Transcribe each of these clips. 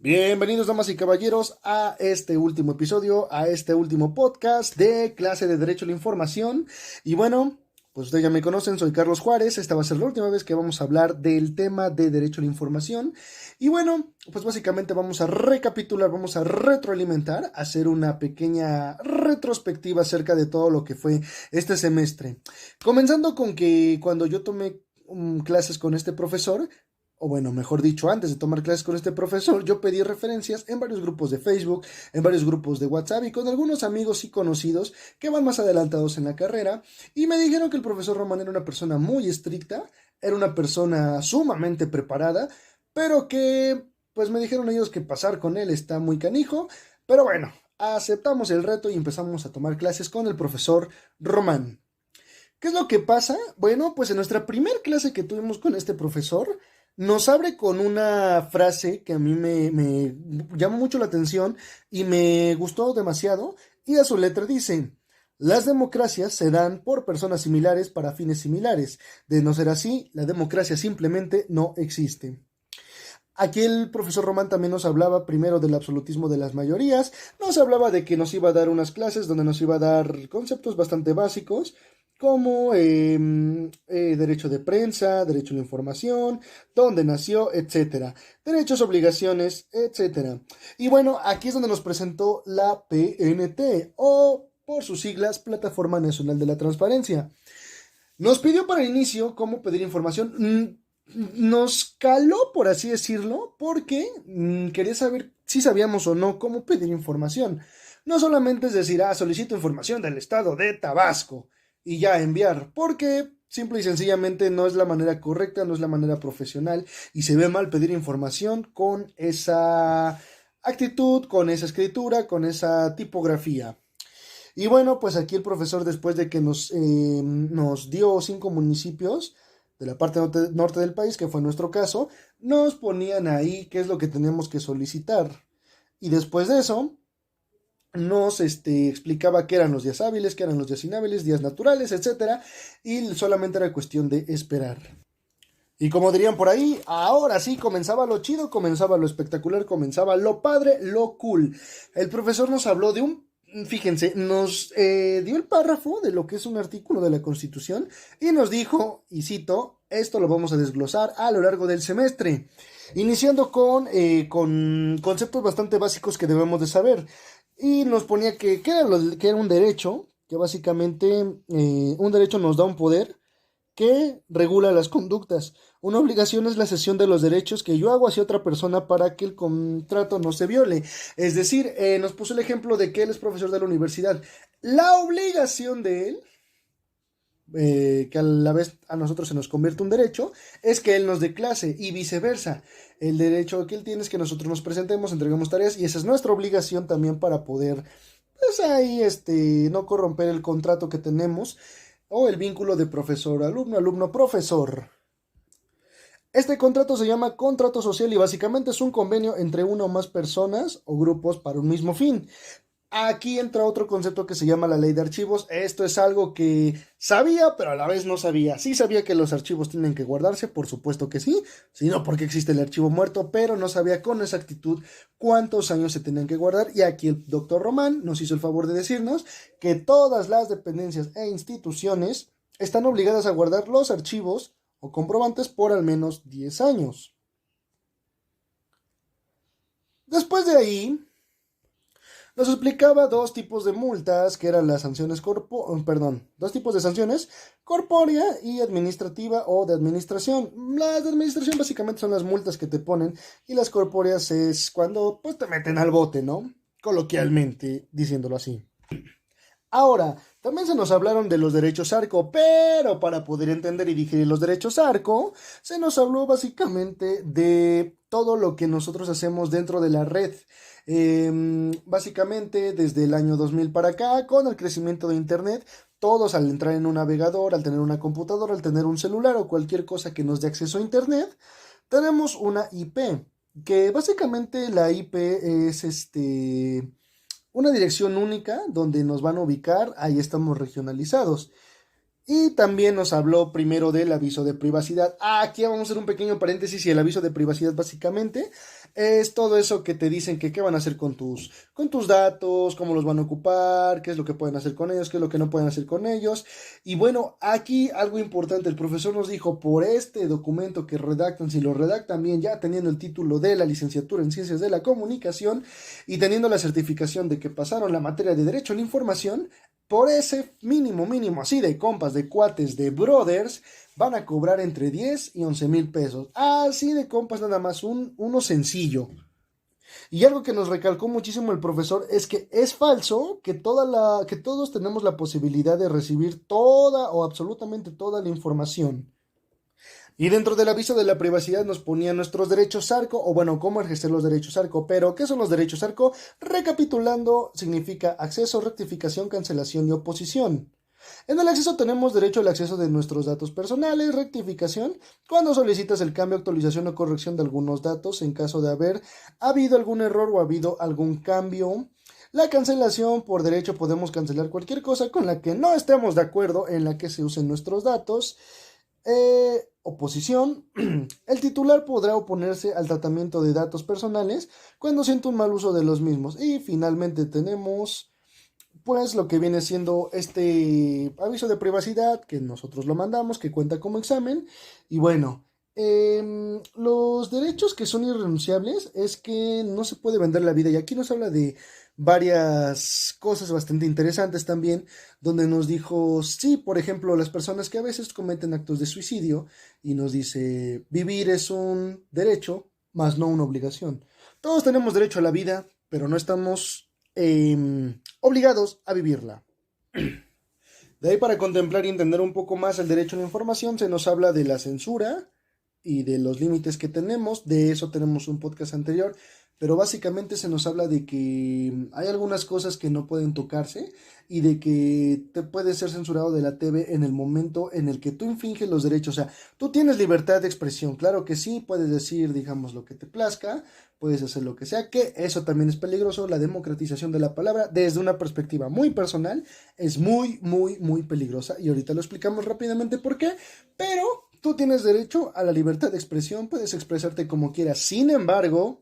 Bienvenidos, damas y caballeros, a este último episodio, a este último podcast de clase de Derecho a la Información. Y bueno, pues ustedes ya me conocen, soy Carlos Juárez. Esta va a ser la última vez que vamos a hablar del tema de Derecho a la Información. Y bueno, pues básicamente vamos a recapitular, vamos a retroalimentar, hacer una pequeña retrospectiva acerca de todo lo que fue este semestre. Comenzando con que cuando yo tomé clases con este profesor, o bueno, mejor dicho, antes de tomar clases con este profesor, yo pedí referencias en varios grupos de Facebook, en varios grupos de WhatsApp y con algunos amigos y conocidos que van más adelantados en la carrera, y me dijeron que el profesor Román era una persona muy estricta, era una persona sumamente preparada, pero que, pues me dijeron ellos que pasar con él está muy canijo, pero bueno, aceptamos el reto y empezamos a tomar clases con el profesor Román. ¿Qué es lo que pasa? Bueno, pues en nuestra primera clase que tuvimos con este profesor, nos abre con una frase que a mí me llamó mucho la atención y me gustó demasiado, y a su letra dice: las democracias se dan por personas similares para fines similares. De no ser así, la democracia simplemente no existe. Aquí el profesor Román también nos hablaba primero del absolutismo de las mayorías, nos hablaba de que nos iba a dar unas clases donde nos iba a dar conceptos bastante básicos, como derecho de prensa, derecho a la información, dónde nació, etcétera, derechos, obligaciones, etcétera. Y bueno, aquí es donde nos presentó la PNT, o por sus siglas, Plataforma Nacional de la Transparencia. Nos pidió para el inicio cómo pedir información. Nos caló, por así decirlo, porque quería saber si sabíamos o no cómo pedir información. No solamente es decir, solicito información del estado de Tabasco y ya enviar, porque simple y sencillamente no es la manera correcta, no es la manera profesional, y se ve mal pedir información con esa actitud, con esa escritura, con esa tipografía. Y bueno, pues aquí el profesor, después de que nos dio 5 municipios de la parte norte del país, que fue nuestro caso, nos ponían ahí qué es lo que teníamos que solicitar. Y después de eso, nos explicaba qué eran los días hábiles, qué eran los días inhábiles, días naturales, etcétera, y solamente era cuestión de esperar. Y como dirían por ahí, ahora sí comenzaba lo chido, comenzaba lo espectacular, comenzaba lo padre, lo cool. El profesor nos habló de fíjense, nos dio el párrafo de lo que es un artículo de la Constitución y nos dijo, y cito: esto lo vamos a desglosar a lo largo del semestre, iniciando con conceptos bastante básicos que debemos de saber. Y nos ponía que era un derecho, que básicamente un derecho nos da un poder que regula las conductas. Una obligación es la cesión de los derechos que yo hago hacia otra persona para que el contrato no se viole. Es decir, nos puso el ejemplo de que él es profesor de la universidad. La obligación de él, que a la vez a nosotros se nos convierte un derecho, es que él nos dé clase, y viceversa. El derecho que él tiene es que nosotros nos presentemos, entreguemos tareas, y esa es nuestra obligación también para poder, pues ahí, no corromper el contrato que tenemos, o el vínculo de profesor-alumno, alumno-profesor. Este contrato se llama contrato social y básicamente es un convenio entre una o más personas o grupos para un mismo fin. Aquí entra otro concepto que se llama la ley de archivos. Esto es algo que sabía, pero a la vez no sabía. Sí sabía que los archivos tienen que guardarse, por supuesto que sí, sino porque existe el archivo muerto, pero no sabía con exactitud cuántos años se tenían que guardar. Y aquí el doctor Román nos hizo el favor de decirnos que todas las dependencias e instituciones están obligadas a guardar los archivos o comprobantes por al menos 10 años. Después de ahí, nos explicaba dos tipos de multas, que eran las sanciones dos tipos de sanciones: corpórea y administrativa o de administración. Las de administración básicamente son las multas que te ponen, y las corpóreas es cuando pues te meten al bote, ¿no? Coloquialmente diciéndolo así. Ahora, también se nos hablaron de los derechos ARCO, pero para poder entender y digerir los derechos ARCO, se nos habló básicamente de todo lo que nosotros hacemos dentro de la red. Básicamente, desde el año 2000 para acá, con el crecimiento de Internet, todos al entrar en un navegador, al tener una computadora, al tener un celular o cualquier cosa que nos dé acceso a Internet, tenemos una IP, que básicamente la IP es una dirección única donde nos van a ubicar. Ahí estamos regionalizados. Y también nos habló primero del aviso de privacidad. Aquí vamos a hacer un pequeño paréntesis, y el aviso de privacidad básicamente Es todo eso que te dicen que qué van a hacer con tus datos, cómo los van a ocupar, qué es lo que pueden hacer con ellos, qué es lo que no pueden hacer con ellos. Y bueno, aquí algo importante, el profesor nos dijo, por este documento que redactan, si lo redactan bien, ya teniendo el título de la licenciatura en Ciencias de la Comunicación y teniendo la certificación de que pasaron la materia de Derecho a la Información, por ese mínimo, así de compas, de cuates, de brothers, van a cobrar entre 10 y 11 mil pesos. Así de compas nada más, uno sencillo. Y algo que nos recalcó muchísimo el profesor es que es falso que todos tenemos la posibilidad de recibir toda o absolutamente toda la información. Y dentro del aviso de la privacidad nos ponía nuestros derechos ARCO, o bueno, cómo ejercer los derechos ARCO. Pero, ¿qué son los derechos ARCO? Recapitulando, significa acceso, rectificación, cancelación y oposición. En el acceso tenemos derecho al acceso de nuestros datos personales, rectificación, cuando solicitas el cambio, actualización o corrección de algunos datos en caso de haber habido algún error o habido algún cambio. La cancelación, por derecho podemos cancelar cualquier cosa con la que no estemos de acuerdo en la que se usen nuestros datos. Oposición, el titular podrá oponerse al tratamiento de datos personales cuando sienta un mal uso de los mismos. Y finalmente tenemos pues lo que viene siendo este aviso de privacidad que nosotros lo mandamos, que cuenta como examen. Y bueno, los derechos que son irrenunciables es que no se puede vender la vida, y aquí nos habla de varias cosas bastante interesantes también, donde nos dijo, sí, por ejemplo, las personas que a veces cometen actos de suicidio, y nos dice, vivir es un derecho, más no una obligación. Todos tenemos derecho a la vida, pero no estamos obligados a vivirla. De ahí, para contemplar y entender un poco más el derecho a la información, se nos habla de la censura y de los límites que tenemos. De eso tenemos un podcast anterior, pero básicamente se nos habla de que hay algunas cosas que no pueden tocarse y de que te puedes ser censurado de la TV en el momento en el que tú infringes los derechos. O sea, tú tienes libertad de expresión, claro que sí, puedes decir, digamos, lo que te plazca, puedes hacer lo que sea, que eso también es peligroso. La democratización de la palabra, desde una perspectiva muy personal, es muy peligrosa, y ahorita lo explicamos rápidamente por qué, pero tú tienes derecho a la libertad de expresión, puedes expresarte como quieras. Sin embargo,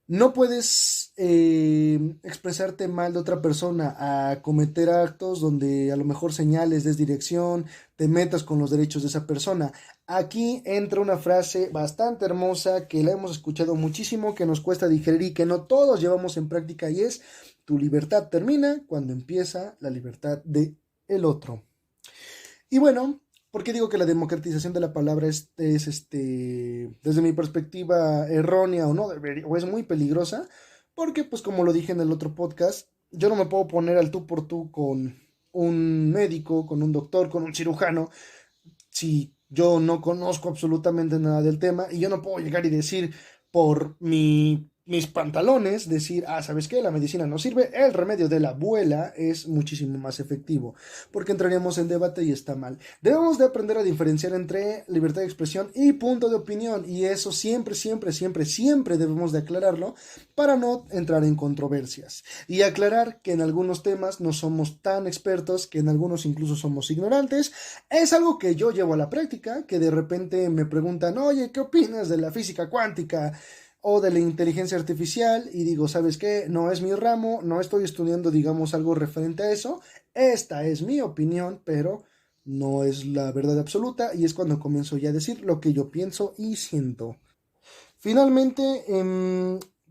no puedes expresarte mal de otra persona, a cometer actos donde a lo mejor señales, des dirección, te metas con los derechos de esa persona. Aquí entra una frase bastante hermosa que la hemos escuchado muchísimo, que nos cuesta digerir y que no todos llevamos en práctica, y es: tu libertad termina cuando empieza la libertad de el otro. Y bueno, ¿por qué digo que la democratización de la palabra es desde mi perspectiva, errónea o no, o es muy peligrosa? Porque, pues como lo dije en el otro podcast, yo no me puedo poner al tú por tú con un médico, con un doctor, con un cirujano, si yo no conozco absolutamente nada del tema, y yo no puedo llegar y decir por mis pantalones, decir, ¿sabes qué? La medicina no sirve, el remedio de la abuela es muchísimo más efectivo, porque entraríamos en debate y está mal. Debemos de aprender a diferenciar entre libertad de expresión y punto de opinión, y eso siempre debemos de aclararlo para no entrar en controversias, y aclarar que en algunos temas no somos tan expertos, que en algunos incluso somos ignorantes. Es algo que yo llevo a la práctica, que de repente me preguntan, oye, ¿qué opinas de la física cuántica o de la inteligencia artificial? Y digo, ¿sabes qué? No es mi ramo, no estoy estudiando, digamos, algo referente a eso. Esta es mi opinión, pero no es la verdad absoluta, y es cuando comienzo ya a decir lo que yo pienso y siento. Finalmente,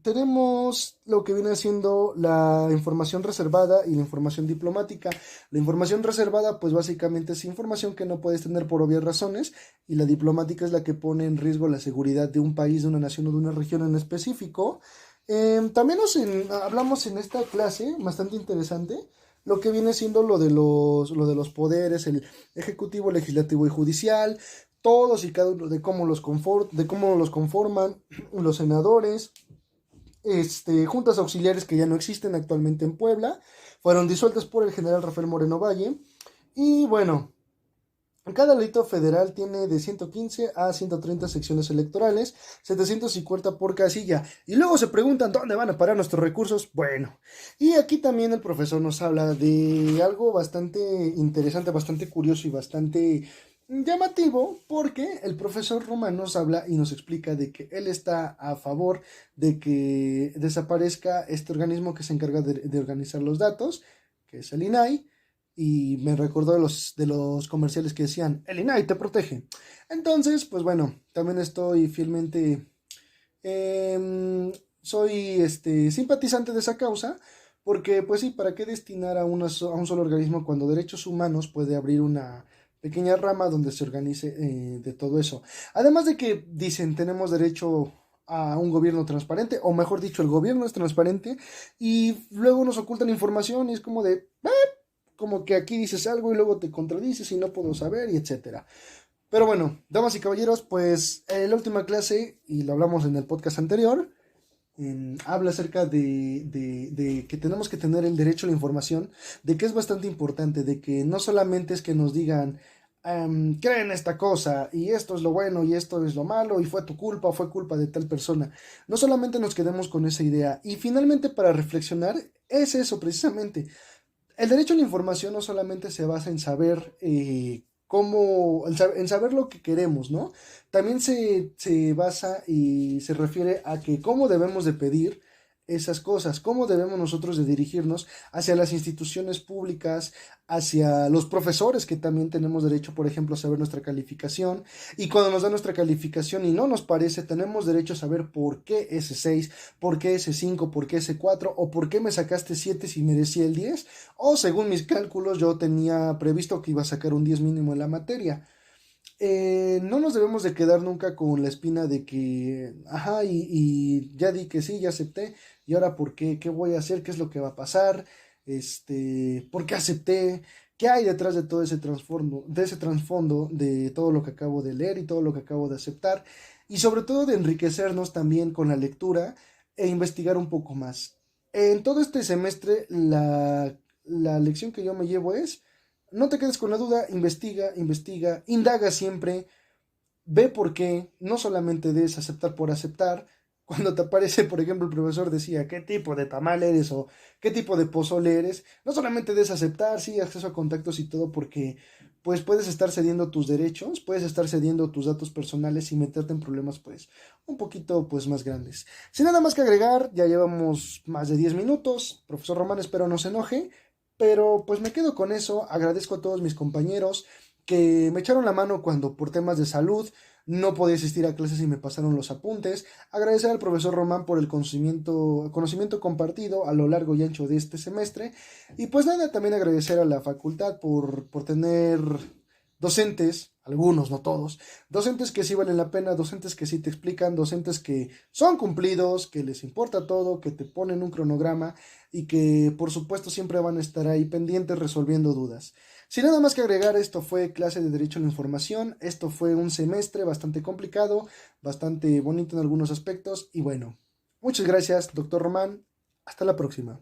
tenemos lo que viene siendo la información reservada y la información diplomática. La información reservada, pues básicamente es información que no puedes tener por obvias razones, y la diplomática es la que pone en riesgo la seguridad de un país, de una nación o de una región en específico. También hablamos en esta clase, bastante interesante, lo que viene siendo lo de los poderes, el ejecutivo, legislativo y judicial, todos y cada uno, de cómo los conforman los senadores, juntas auxiliares que ya no existen actualmente en Puebla, fueron disueltas por el general Rafael Moreno Valle. Y bueno, cada delito federal tiene de 115 a 130 secciones electorales, 750 por casilla. Y luego se preguntan, ¿dónde van a parar nuestros recursos? Bueno, y aquí también el profesor nos habla de algo bastante interesante, bastante curioso y bastante llamativo porque el profesor Román nos habla y nos explica de que él está a favor de que desaparezca este organismo que se encarga de organizar los datos, que es el INAI, y me recordó de los comerciales que decían, el INAI te protege. Entonces, pues bueno, también estoy fielmente, soy simpatizante de esa causa, porque pues sí, ¿para qué destinar a un solo organismo cuando derechos humanos puede abrir una pequeña rama donde se organice de todo eso? Además de que dicen, tenemos derecho a un gobierno transparente, o mejor dicho, el gobierno es transparente, y luego nos ocultan información y es como de, como que aquí dices algo y luego te contradices y no puedo saber y etcétera. Pero bueno, damas y caballeros, pues la última clase, y lo hablamos en el podcast anterior, habla acerca de que tenemos que tener el derecho a la información, de que es bastante importante, de que no solamente es que nos digan, creen esta cosa y esto es lo bueno y esto es lo malo y fue tu culpa o fue culpa de tal persona. No solamente nos quedemos con esa idea. Y finalmente para reflexionar es eso precisamente. El derecho a la información no solamente se basa en saber en saber lo que queremos, ¿no? También se basa y se refiere a que cómo debemos de pedir esas cosas, cómo debemos nosotros de dirigirnos hacia las instituciones públicas, hacia los profesores que también tenemos derecho, por ejemplo, a saber nuestra calificación, y cuando nos dan nuestra calificación y no nos parece, tenemos derecho a saber por qué ese 6, por qué ese 5, por qué ese 4, o por qué me sacaste 7 si merecía el 10, o según mis cálculos yo tenía previsto que iba a sacar un 10 mínimo en la materia. No nos debemos de quedar nunca con la espina de que, ajá, y ya di que sí, ya acepté, y ahora por qué, qué voy a hacer, qué es lo que va a pasar, por qué acepté, qué hay detrás de todo ese trasfondo de todo lo que acabo de leer y todo lo que acabo de aceptar, y sobre todo de enriquecernos también con la lectura e investigar un poco más. En todo este semestre, la lección que yo me llevo es no te quedes con la duda, investiga, investiga, indaga siempre, ve por qué, no solamente des aceptar por aceptar. Cuando te aparece, por ejemplo, el profesor decía qué tipo de tamal eres o qué tipo de pozole eres, no solamente des aceptar, sí, acceso a contactos y todo, porque pues puedes estar cediendo tus derechos, puedes estar cediendo tus datos personales y meterte en problemas pues un poquito pues más grandes. Sin nada más que agregar, ya llevamos más de 10 minutos, profesor Román, espero no se enoje, pero pues me quedo con eso, agradezco a todos mis compañeros que me echaron la mano cuando por temas de salud no podía asistir a clases y me pasaron los apuntes. Agradecer al profesor Román por el conocimiento compartido a lo largo y ancho de este semestre. Y pues nada, también agradecer a la facultad por tener docentes, algunos, no todos, docentes que sí valen la pena, docentes que sí te explican, docentes que son cumplidos, que les importa todo, que te ponen un cronograma y que por supuesto siempre van a estar ahí pendientes resolviendo dudas. Sin nada más que agregar, esto fue clase de Derecho a la Información, esto fue un semestre bastante complicado, bastante bonito en algunos aspectos y bueno, muchas gracias, doctor Román, hasta la próxima.